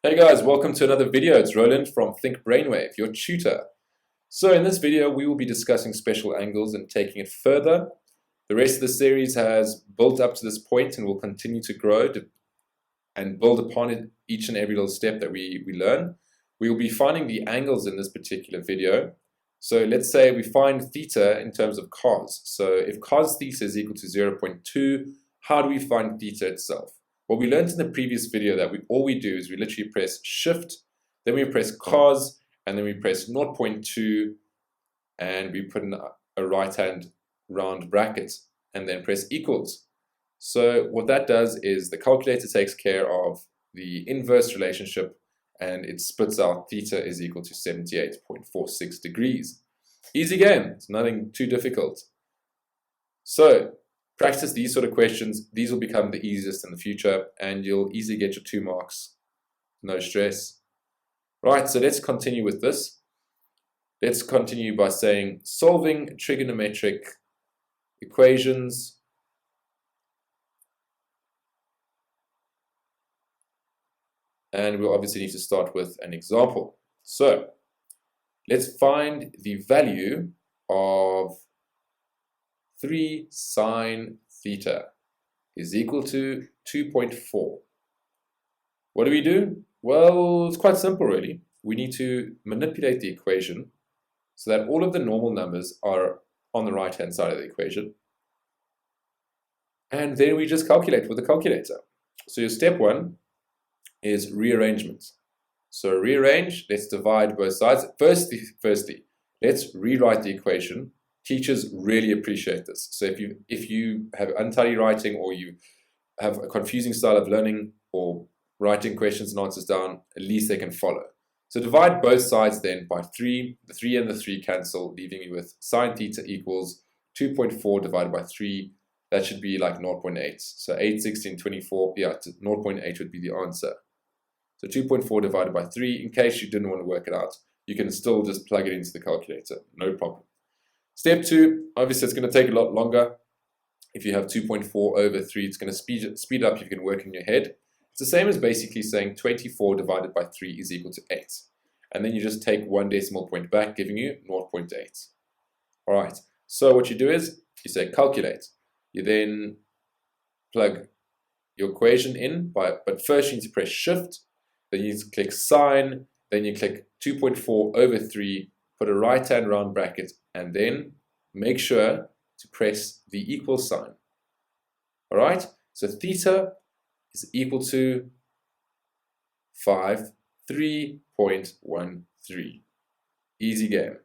Hey guys, welcome to another video. It's Roland from Think Brainwave, your tutor. So in this video, we will be discussing special angles and taking it further. The rest of the series has built up to this point and will continue to grow and build upon it each and every little step that we learn. We will be finding the angles in this particular video. So let's say we find theta in terms of cos. So if cos theta is equal to 0.2, how do we find theta itself? Well, we learned in the previous video that all we do is we literally press shift, then we press cos, and then we press 0.2, and we put in a right-hand round bracket, and then press equals. So what that does is the calculator takes care of the inverse relationship, and it spits out theta is equal to 78.46 degrees. Easy game, it's nothing too difficult. So practice these sort of questions. These will become the easiest in the future and you'll easily get your 2 marks. No stress. Right, so let's continue with this. Let's continue by saying solving trigonometric equations. And we'll obviously need to start with an example. So let's find the value of 3 sine theta is equal to 2.4. What do we do? Well, it's quite simple really. We need to manipulate the equation so that all of the normal numbers are on the right hand side of the equation. And then we just calculate with the calculator. So your step 1 is rearrangement. So rearrange, let's divide both sides. Firstly, let's rewrite the equation. Teachers really appreciate this. So if you have untidy writing or you have a confusing style of learning or writing questions and answers down, at least they can follow. So divide both sides then by 3. The 3 and the 3 cancel, leaving you with sine theta equals 2.4 divided by 3. That should be like 0.8. So 8, 16, 24, yeah, 0.8 would be the answer. So 2.4 divided by 3, in case you didn't want to work it out, you can still just plug it into the calculator, no problem. Step 2, obviously it's going to take a lot longer. If you have 2.4 over 3, it's going to speed up if you can work in your head. It's the same as basically saying 24 divided by 3 is equal to 8. And then you just take 1 decimal point back, giving you 0.8. Alright, so what you do is, you say calculate. You then plug your equation in, but first you need to press shift, then you need to click sine, then you click 2.4 over 3, put a right-hand round bracket, and then make sure to press the equal sign. Alright, so theta is equal to 3.13. Easy game.